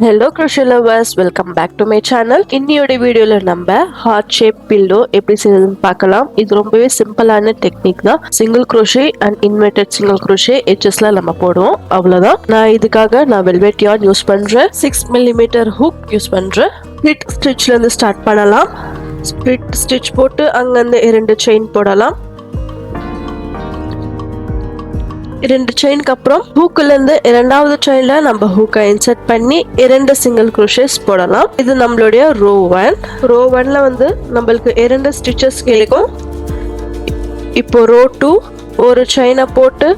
Hello crochet lovers, welcome back to my channel. இன்னியோட வீடியோல நம்ம heart shape pillow எப்படி செய்யறதுன்னு பார்க்கலாம். இது ரொம்பவே சிம்பிளான டெக்னிக் தான். Single crochet and inverted single crochet எட்ஜஸ்ல நம்ம போடுவோம். அவ்வளவுதான். நான் இதுக்காக வெல்வெட் yarn யூஸ் பண்றேன். 6mm ஹூக் யூஸ் பண்றேன். ஸ்பிளிட் ஸ்டிச்ல இருந்து ஸ்டார்ட் பண்ணலாம். ஸ்பிளிட் ஸ்டிச் போட்டு அங்கிருந்து 2 செயின் போடலாம். 2 செயினுக்கு அப்புறம் ஹூக்ல இருந்து இரண்டாவது செயின்ல நம்ம ஹூக்கை இன்சர்ட் பண்ணி 2 சிங்கிள் crochet போடலாம். இது நம்மளுடைய ரோ 1. ரோ 1ல வந்து நம்மளுக்கு 2 ஸ்டிச்சஸ் கிடைக்கும். இப்போ ரோ 2 ஒரு செயினை போட்டு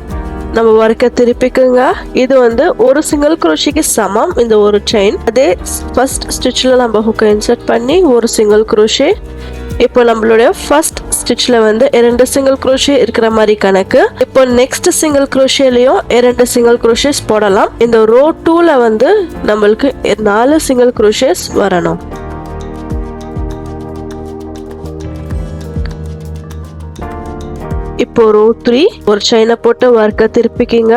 நம்ம வர்க்க திருப்பிக்குங்க. இது வந்து ஒரு சிங்கிள் crochetக்கு சமம் இந்த ஒரு செயின். அதே ஃபர்ஸ்ட் ஸ்டிச்ல நம்ம ஹூக்கை இன்சர்ட் பண்ணி ஒரு சிங்கிள் crochet. இப்போ நம்மளுடைய ஃபர்ஸ்ட் ஸ்டிச்ல வந்து 2 சிங்கிள் crochet இருக்கிற மாதிரி கணக்கு. இப்போ நெக்ஸ்ட் சிங்கிள் crochetலயும் 2 சிங்கிள் crochets போடலாம். இந்த ரோ 2ல வந்து நம்மளுக்கு 4 சிங்கிள் crochets வரணும். இப்போ ரோ 3 ஒரு செயினை போட்டு வர்க்க திருப்பிக்கிங்க.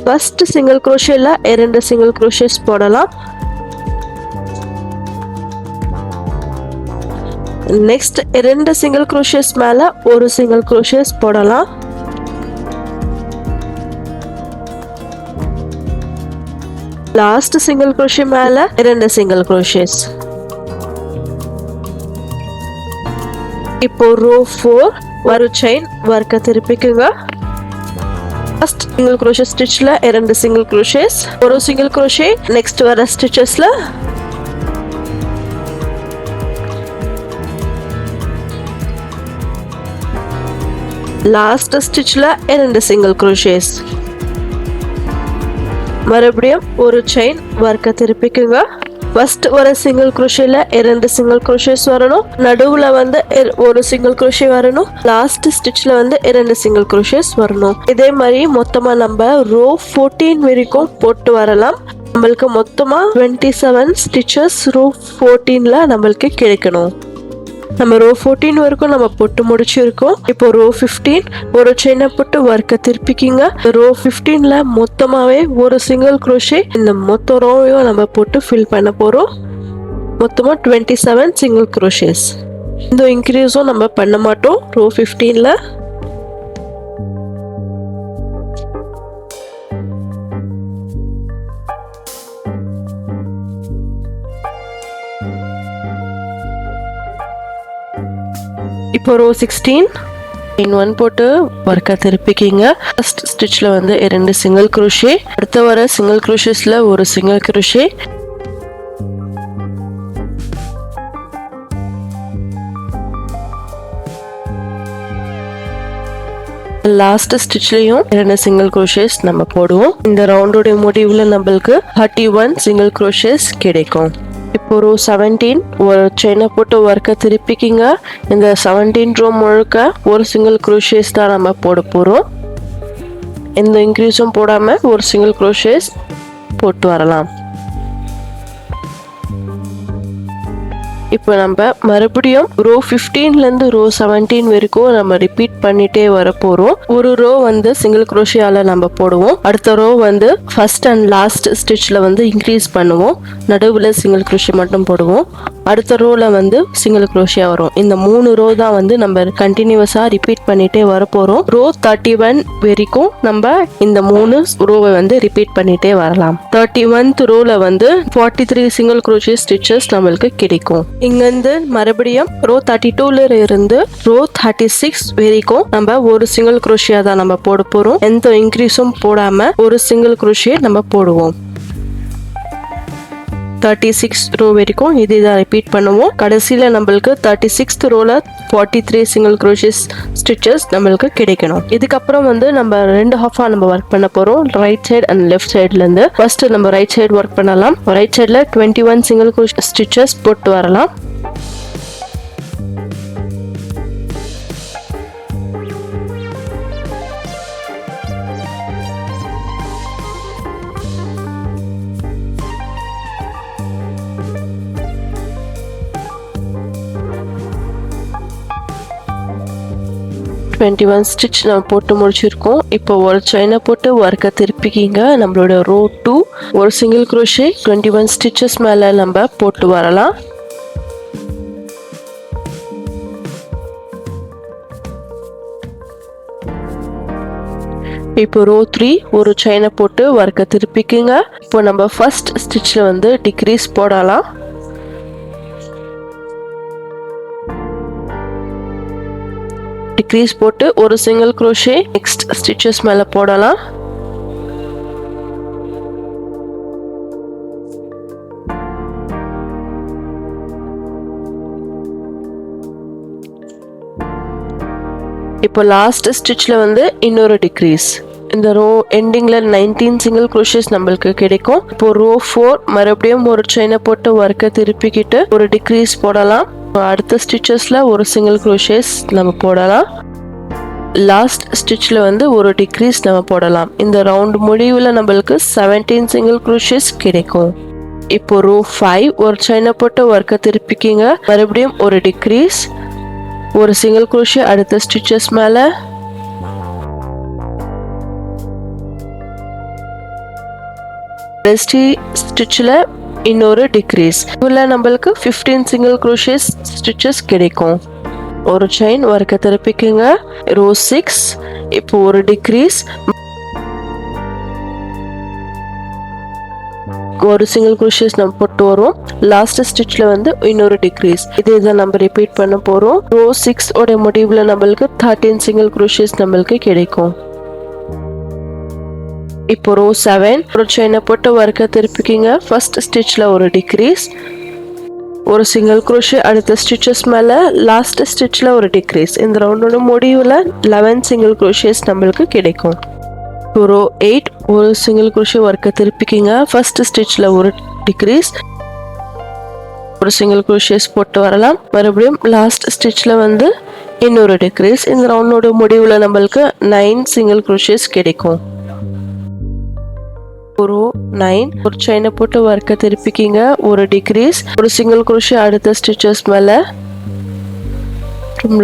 ஃபர்ஸ்ட் சிங்கிள் crochetல 2 சிங்கிள் crochets போடலாம். நெக்ஸ்ட் 2 சிங்கிள் crochet மேல ஒரு சிங்கிள் crochet போடலாம். லாஸ்ட் சிங்கிள் crochet மேல 2 சிங்கிள் crochet. இப்போ ரோ 4 ஒரு செயின் வர்க்க திருப்பிக்குங்க. ஃபர்ஸ்ட் சிங்கிள் crochet ஸ்டிச்ல 2 சிங்கிள் crochet, ஒரு சிங்கிள் crochet நெக்ஸ்ட் வர ஸ்டிச்சஸ்ல லாஸ்ட் ஸ்டிச்ல 2 சிங்கிள் crochet. மறுபடியும் ஒரு செயின் வர்க்க திருப்பிக்குங்க. ஃபர்ஸ்ட் ஒரு சிங்கிள் crochetல 2 சிங்கிள் crochet வரணும். நடுவுல வந்து ஒரு சிங்கிள் crochet வரணும். லாஸ்ட் ஸ்டிச்ல வந்து 2 சிங்கிள் crochet வரணும். இதே மாதிரி மொத்தமா நம்ம ரோ 14 வரைக்கும் போட்டு வரலாம். நம்மளுக்கு மொத்தமா 27 ஸ்டிச்சஸ் ரோ 14ல நம்மளுக்கு கிடைக்கணும். நம்ம ரோ 14 வரைக்கும் நம்ம போட்டு முடிச்சிருக்கோம். இப்போ ரோ 15 ஒரு செயினை போட்டு வர்க்க திருப்பிக்கிங்க. ரோ 15ல மொத்தமாவே ஒரு சிங்கிள் crochet இந்த மொத்த ரோவையும் நம்ம போட்டு ஃபில் பண்ண போறோம். மொத்தமா 27 சிங்கிள் crochets. இந்த இன்க்ரீஸும் நம்ம பண்ண மாட்டோம் ரோ 15ல. இப்போ ரோ 16 செயின் 1 போட்டு வர்க்க திருப்பிக்கிங்க. ஃபர்ஸ்ட் ஸ்டிச்ல வந்து 2 சிங்கிள் crochet, அடுத்து வர சிங்கிள் crochetஸ்ல ஒரு சிங்கிள் crochet. லாஸ்ட் ஸ்டிச்லயும் 2 சிங்கிள் crochet நம்ம போடுவோம். இந்த ரவுண்டோட முடிவுல நம்மளுக்கு 31 சிங்கிள் crochet கிடைக்கும். இப்போ ரோ 17 ஒரு செயினை போட்டு வர்க்க திருப்பிக்கிங்க. இந்த 17 ரோ முழுக்க ஒரு சிங்கிள் crochet தான் நம்ம போட போறோம். எந்த இன்க்ரீஸும் போடாம ஒரு சிங்கிள் crochet போட்டு வரலாம். இப்போ நம்ம மறுபடியும் ரோ 15ல இருந்து ரோ 17 வரைக்கும் நம்ம ரிப்பீட் பண்ணிட்டே வர போறோம். ஒரு ரோ வந்து சிங்கிள் crochetயால நம்ம போடுவோம். அடுத்த ரோ வந்து ஃபர்ஸ்ட் அண்ட் லாஸ்ட் ஸ்டிச்ல வந்து இன்க்ரீஸ் பண்ணுவோம். நடுவுல சிங்கிள் crochet மட்டும் போடுவோம். அடுத்த ரோல வந்து சிங்கிள் crochet வரும். இந்த 3 ரோ தான் வந்து நம்ம கண்டினியூஸா ரிப்பீட் பண்ணிட்டே வர போறோம். ரோ 31 வரைக்கும் நம்ம இந்த 3 ரோவை வந்து ரிப்பீட் பண்ணிட்டே வரலாம். 31th ரோல வந்து 43 சிங்கிள் crochet ஸ்டிச்சஸ் நம்மளுக்கு கிடைக்கும். இங்கிருந்து மறுபடியும் ரோ 32ல இருந்து ரோ 36 வரைக்கும் நம்ம ஒரு சிங்கிள் crochet தான் நம்ம போட போறோம். எந்த இன்க்ரீஸும் போடாம ஒரு சிங்கிள் crochet நம்ம போடுவோம். 36 ரோ வரைக்கும் இதுதான் ரிப்பீட் பண்ணுவோம். கடைசியில நம்மளுக்கு 36th ரோல 43 சிங்கிள் crochet ஸ்டிச்சஸ் நம்மளுக்கு கிடைக்கணும். இதுக்கப்புறம் வந்து நம்ம 2 ஹாஃபா நம்ம ஒர்க் பண்ண போறோம். ரைட் சைடு அண்ட் லெஃப்ட் சைடுல இருந்து. ஃபர்ஸ்ட் நம்ம ரைட் சைடு ஒர்க் பண்ணலாம். ரைட் சைடுல 21 சிங்கிள் crochet ஸ்டிச்சஸ் போட்டு வரலாம். 21 ஸ்டிச் நம்ம போட்டு முடிச்சிருக்கோம். இப்போ ஒரு செயினை போட்டு ஒர்க்கை திருப்பிக்கிங்க. நம்மளோட ரோ 2 ஒரு சிங்கிள் crochet 21 ஸ்டிச்சஸ் மேலே நம்ம போட்டு வரலாம். இப்போ ரோ 3 ஒரு செயினை போட்டு ஒர்க்கை திருப்பிக்குங்க. இப்போ நம்ம ஃபர்ஸ்ட் ஸ்டிச்சில் வந்து டிக்ரீஸ் போடலாம். டிக்ரீஸ் போட்டு ஒரு சிங்கிள் crochet நெக்ஸ்ட் ஸ்டிச்சஸ் மேலே போடலாம். இப்போ லாஸ்ட் ஸ்டிச்சில் வந்து இன்னொரு டிக்ரீஸ். இந்த ரோ எண்டிங்கில் 19 சிங்கிள் crochet நம்மளுக்கு கிடைக்கும். இப்போ ரோ 4 மறுபடியும் ஒரு செயினை போட்டு ஒர்க்கை திருப்பிக்கிட்டு ஒரு டிக்ரீஸ் போடலாம். அடுத்த ஸ்டிச்சஸில் ஒரு சிங்கிள் crochet நம்ம போடலாம். லாஸ்ட் ஸ்டிச்சில் வந்து ஒரு டிக்ரீஸ் நம்ம போடலாம். இந்த ரவுண்ட் முடிவில் நம்மளுக்கு 17 சிங்கிள் crochet கிடைக்கும். இப்போ ரோ 5 ஒரு செயினை போட்டு ஒர்க்கை திருப்பிக்கிங்க. மறுபடியும் ஒரு டிக்ரீஸ், ஒரு சிங்கிள் crochet அடுத்த ஸ்டிச்சஸ் மேலே. கடைசி ஸ்டிச்சில் இன்னொரு டிக்ரீஸ். இதில் நம்மளுக்கு 15 சிங்கிள் crochet ஸ்டிச்சஸ் கிடைக்கும். ஒரு செயின் ஒர்க்கை திருப்பிக்குங்க. ரோ 6 இப்போ ஒரு டிக்ரீஸ், ஒரு சிங்கிள் crochet நம்ம போட்டு வரும். லாஸ்ட் ஸ்டிச்சில் வந்து இன்னொரு டிக்ரீஸ். இதை நம்ம ரிப்பீட் பண்ண போகிறோம். ரோ 6 ஓட முடிவில் நம்மளுக்கு 13 சிங்கிள் crochet நம்மளுக்கு கிடைக்கும். இப்போ ரோ 7 ஒரு செயினை போட்டு ஒர்க்கை திருப்பிக்கிங்க. ஃபர்ஸ்ட் ஸ்டிச்சில் ஒரு டிக்ரீஸ், ஒரு சிங்கிள் crochet அடுத்த ஸ்டிச்சஸ் மேலே. லாஸ்ட் ஸ்டிச்சில் ஒரு டிக்ரீஸ். இந்த ரவுண்டோட முடிவில் 11 சிங்கிள் crochet நம்மளுக்கு கிடைக்கும். ரோ 8 ஒரு சிங்கிள் crochet ஒர்க்கை திருப்பிக்கிங்க. ஃபர்ஸ்ட் ஸ்டிச்சில் ஒரு டிக்ரீஸ், ஒரு சிங்கிள் crochet போட்டு வரலாம். மறுபடியும் லாஸ்ட் ஸ்டிச்சில் வந்து இன்னொரு டிக்ரீஸ். இந்த ரவுண்டோட முடிவில் நம்மளுக்கு 9 சிங்கிள் crochet கிடைக்கும். ரோ 9 ஒரு செயினை போட்டு ஒர்க்கை திருப்பிக்கிங்க. ஒரு டிக்ரீஸ், ஒரு சிங்கிள் crochet அடுத்த ஸ்டிச்சஸ் மேலே.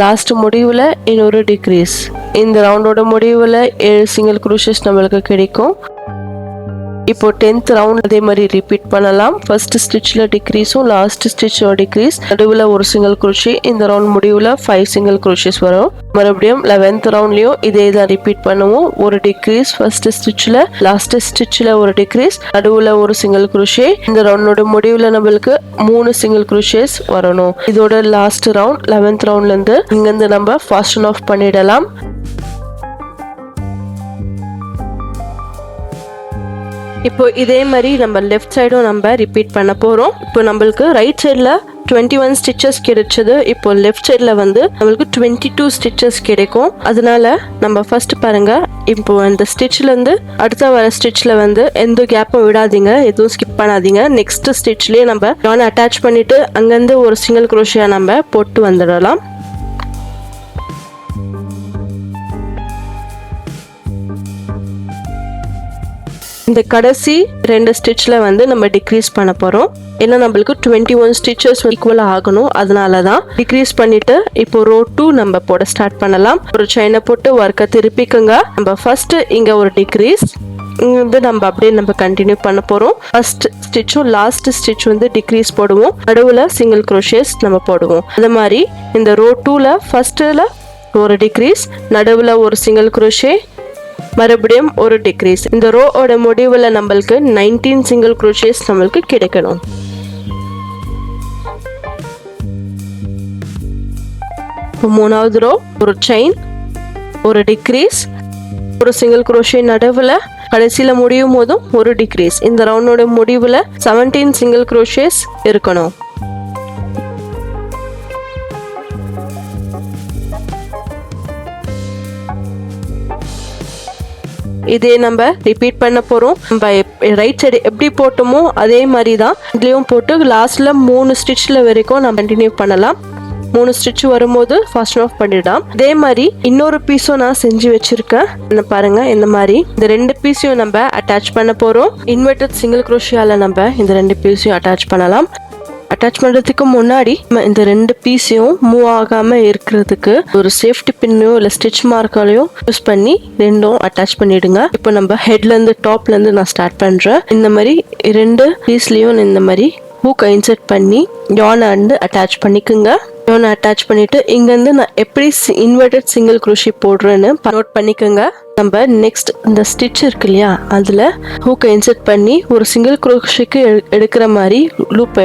லாஸ்ட் முடிவில் இன்னொரு டிக்ரீஸ். இந்த ரவுண்டோட முடிவில் 7 சிங்கிள் crochet நம்மளுக்கு கிடைக்கும். இப்போ 10th ரவுண்ட் அதே மாதிரி ரிப்பீட் பண்ணலாம். ஃபர்ஸ்ட் ஸ்டிச்சில் டிக்ரீஸும் லாஸ்ட் ஸ்டிச்சோட டிக்ரீஸ், நடுவில் ஒரு சிங்கிள் crochet. இந்த ரவுண்ட் முடிவில் 5 சிங்கிள் crochet வரும். மறுபடியும் 11th ரவுண்ட்லையும் இதே தான் ரிப்பீட் பண்ணுவோம். ஒரு டிக்ரீஸ் ஃபர்ஸ்ட் ஸ்டிச்சில், லாஸ்ட் ஸ்டிச்சில் ஒரு டிக்ரீஸ், நடுவில் ஒரு சிங்கிள் crochet. இந்த ரவுண்டோட முடிவில் நம்மளுக்கு 3 சிங்கிள் crochet வரணும். இதோட லாஸ்ட் ரவுண்ட் 11th ரவுண்ட்லேருந்து இங்கேருந்து நம்ம ஃபாஸ்ட் அண்ட் ஆஃப் பண்ணிடலாம். இப்போ இதே மாதிரி நம்ம லெஃப்ட் சைடும் நம்ம ரிப்பீட் பண்ண போகிறோம். இப்போ நம்மளுக்கு ரைட் சைடில் 21 ஸ்டிச்சஸ் கிடைச்சது. இப்போ லெஃப்ட் சைடில் வந்து நம்மளுக்கு 22 ஸ்டிச்சஸ் கிடைக்கும். அதனால நம்ம ஃபர்ஸ்ட் பாருங்க, இப்போ இந்த ஸ்டிச்லேருந்து அடுத்த வர ஸ்டிச்சில் வந்து எந்த கேப்பும் விடாதீங்க, எதுவும் ஸ்கிப் பண்ணாதீங்க. நெக்ஸ்ட் ஸ்டிச்லேயே நம்ம யானை அட்டாச் பண்ணிட்டு அங்கேருந்து ஒரு சிங்கிள் crochet நம்ம போட்டு வந்துடலாம். இந்த கடைசி 2 ஸ்டிச்சில் வந்து நம்ம டிக்ரீஸ் பண்ண போகிறோம். ஏன்னா நம்மளுக்கு 21 ஸ்டிச்சஸ் ஈக்குவலாக ஆகணும். அதனால தான் டிக்ரீஸ் பண்ணிட்டு இப்போ ரோ 2 நம்ம போட ஸ்டார்ட் பண்ணலாம். ஒரு செயினை போட்டு ஒர்க்கை திருப்பிக்குங்க. நம்ம ஃபர்ஸ்ட் இங்கே ஒரு டிக்ரீஸ், இங்கே நம்ம அப்படியே நம்ம கண்டினியூ பண்ண போகிறோம். ஃபர்ஸ்ட் ஸ்டிச்சும் லாஸ்ட் ஸ்டிச் வந்து டிக்ரீஸ் போடுவோம். நடுவில் சிங்கிள் crochet நம்ம போடுவோம். அது மாதிரி இந்த ரோ 2ல் ஃபர்ஸ்ட்டில் ஒரு டிக்ரீஸ், நடுவில் ஒரு சிங்கிள் crochet, மறுபடியும் ஒரு டிக்ரீஸ். இந்த ரோவோட முடிவில் நம்மளுக்கு 19 சிங்கிள் crochet நம்மளுக்கு கிடைக்கணும். இப்போ மூணாவது ரோ ஒரு செயின், ஒரு டிக்ரீஸ், ஒரு சிங்கிள் crochet நடுவில், கடைசியில் முடியும் போதும் ஒரு டிக்ரீஸ். இந்த ரவுண்டோட முடிவில் 17 சிங்கிள் crochet இருக்கணும். இதே நம்ம ரிப்பீட் பண்ண போகிறோம். நம்ம ரைட் சைடு எப்படி போட்டோமோ அதே மாதிரி தான் இதுலேயும் போட்டு லாஸ்ட்டில் 3 ஸ்டிச்சில் வரைக்கும் நம்ம கண்டினியூ பண்ணலாம். 3 ஸ்டிச் வரும்போது ஃபாஸ்ட் ஆஃப் பண்ணிடலாம். இதே மாதிரி இன்னொரு பீஸும் நான் செஞ்சு வச்சுருக்கேன் பாருங்க. இந்த மாதிரி இந்த 2 பீஸையும் நம்ம அட்டாச் பண்ண போகிறோம். இன்வெர்டட் சிங்கிள் crochetயால் நம்ம இந்த 2 பீஸையும் அட்டாச் பண்ணலாம். அட்டாச் பண்ணுறதுக்கு முன்னாடி இந்த 2 பீஸையும் மூவ் ஆகாமல் இருக்கிறதுக்கு ஒரு சேஃப்டி பின்னையோ இல்லை ஸ்டிச் மார்க்காலையும் யூஸ் பண்ணி ரெண்டும் அட்டாச் பண்ணிடுங்க. இப்போ நம்ம ஹெட்லேருந்து டாப்லேருந்து நான் ஸ்டார்ட் பண்ணுறேன். இந்த மாதிரி 2 பீஸ்லேயும் இந்த மாதிரி ஹூக்கை இன்சர்ட் பண்ணி யானை அட்டாச் பண்ணிக்குங்க. யானை அட்டாச் பண்ணிட்டு இங்கேருந்து நான் எப்படி இன்வெர்டட் சிங்கிள் குரோஷி போடுறேன்னு நோட் பண்ணிக்கோங்க. நம்ம நெக்ஸ்ட் இந்த ஸ்டிச் இருக்கு இல்லையா, அதில் ஹூக்கை இன்சர்ட் பண்ணி ஒரு சிங்கிள் குரோஷிக்கு எடுக்கிற மாதிரி லூப்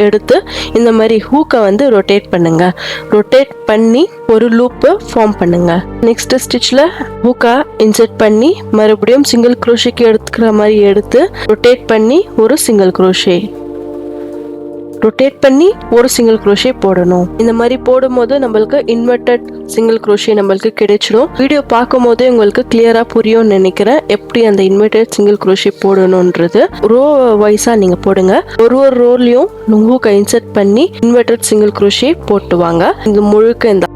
எடுத்து இந்த மாதிரி ஹூக்கை ரொட்டேட் பண்ணுங்க. ரொட்டேட் பண்ணி ஒரு லூப்பு ஃபார்ம் பண்ணுங்க. நெக்ஸ்ட் ஸ்டிச்சில் ஹூக்கை இன்சர்ட் பண்ணி மறுபடியும் சிங்கிள் குரோஷிக்கு எடுத்துக்கிற மாதிரி எடுத்து ரொட்டேட் பண்ணி ஒரு சிங்கிள் குரோஷி ரொட்டேட் பண்ணி ஒரு சிங்கிள் குரோஷே போடணும். இந்த மாதிரி போடும்போது நம்மளுக்கு இன்வெர்டட் சிங்கிள் குரோஷே நம்மளுக்கு கிடைச்சிடும். வீடியோ பார்க்கும் போதே உங்களுக்கு கிளியரா புரியும்னு நினைக்கிறேன் எப்படி அந்த இன்வெர்டட் சிங்கிள் குரோஷே போடணும்ன்றது. ரோ வைஸா நீங்க போடுங்க. ஒரு ரோலையும் ஹூக்கை இன்சர்ட் பண்ணி இன்வெர்டட் சிங்கிள் குரோஷே போட்டு வாங்க. இந்த முழுக்க இந்த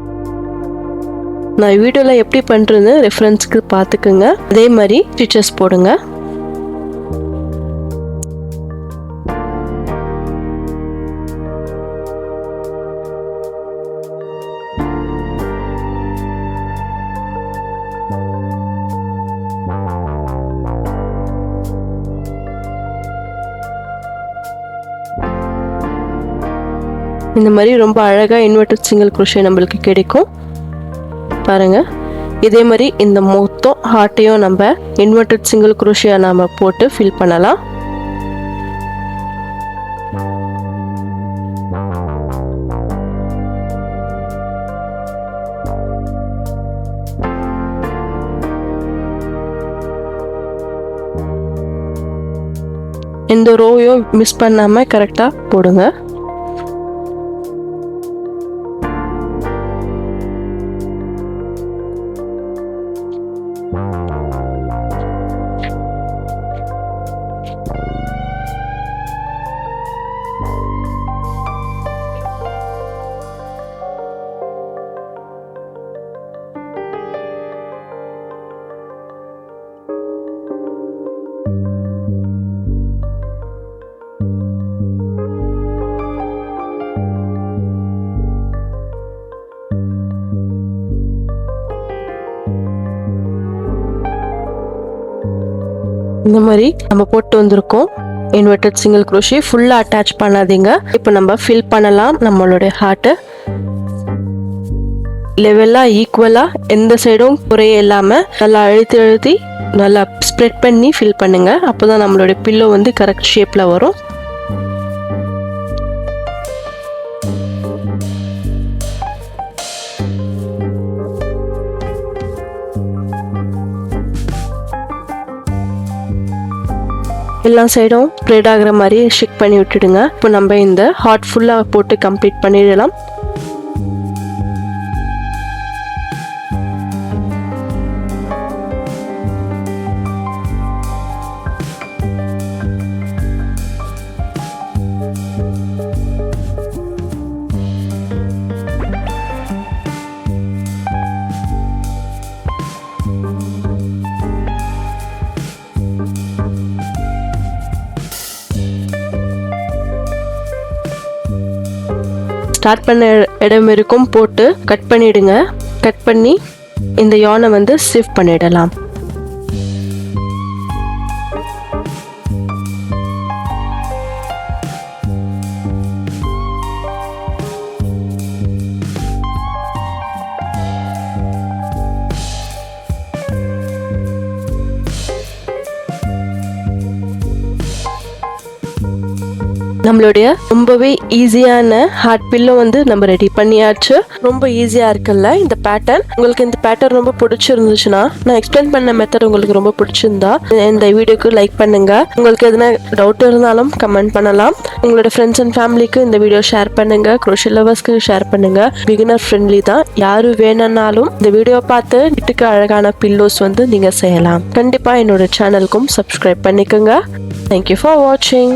நான் வீடியோல எப்படி பண்றேன்னு ரெஃபரன்ஸ்க்கு பார்த்துக்குங்க. அதே மாதிரி ஸ்டிச்சஸ் போடுங்க. இந்த மாதிரி ரொம்ப அழகாக இன்வெர்டட் சிங்கிள் குரோஷே நம்மளுக்கு கிடைக்கும் பாருங்க. இதே மாதிரி இந்த மொத்தம் ஹார்ட்டையும் நம்ம இன்வெர்டட் சிங்கிள் குரோஷியா நாம போட்டு ஃபில் பண்ணலாம். இந்த ரோவையும் மிஸ் பண்ணாம கரெக்டா போடுங்க. இந்த மாதிரி நம்ம போட்டு வந்திருக்கோம். இன்வெர்டட் சிங்கிள் குரோஷே ஃபுல்லா அட்டாச் பண்ணாதீங்க. இப்போ நம்ம ஃபில் பண்ணலாம். நம்மளுடைய ஹார்ட்டை லெவலா ஈக்குவலா எந்த சைடும் குறைய இல்லாம நல்லா அழுத்தி நல்லா ஸ்ப்ரெட் பண்ணி ஃபில் பண்ணுங்க. அப்போதான் நம்மளுடைய பில்லோ கரெக்ட் ஷேப்ல வரும். எல்லா சைடும் ஸ்ப்ரெட் ஆகிற மாதிரி ஷேக் பண்ணி விட்டுடுங்க. இப்போ நம்ம இந்த ஹார்ட் ஃபுல்லாக போட்டு கம்ப்ளீட் பண்ணிடலாம். ஸ்டார்ட் பண்ண இடம் வரைக்கும் போட்டு கட் பண்ணிடுங்க. கட் பண்ணி இந்த யானை சிஃப்ட் பண்ணிடலாம். நம்மளுடைய ரொம்பவே ஈஸியான ஹார்ட் பில்லோ நம்ம ரெடி பண்ணியாச்சு. ரொம்ப ஈஸியா இருக்குல்ல இந்த பேட்டர்ன். உங்களுக்கு இந்த பேட்டர்ன் ரொம்ப பிடிச்சிருந்துச்சுன்னா, நான் எக்ஸ்பிளைன் பண்ண மெத்தட் உங்களுக்கு ரொம்ப பிடிச்சிருந்தா இந்த வீடியோக்கு லைக் பண்ணுங்க. உங்களுக்கு எதனா டவுட் இருந்தாலும் கமெண்ட் பண்ணலாம். உங்களோட ஃப்ரெண்ட்ஸ் அண்ட் ஃபேமிலிக்கு இந்த வீடியோ ஷேர் பண்ணுங்க. க்ரோஷே லவர்ஸ்க்கு ஷேர் பண்ணுங்க. பிகினர் ஃப்ரெண்ட்லி தான். யாரு வேணும்னாலும் இந்த வீடியோ பார்த்து வீட்டுக்கு அழகான பில்லோஸ் நீங்க செய்யலாம். கண்டிப்பா என்னோட சேனலுக்கும் சப்ஸ்கிரைப் பண்ணிக்கோங்க. தேங்க்யூ ஃபார் வாட்சிங்.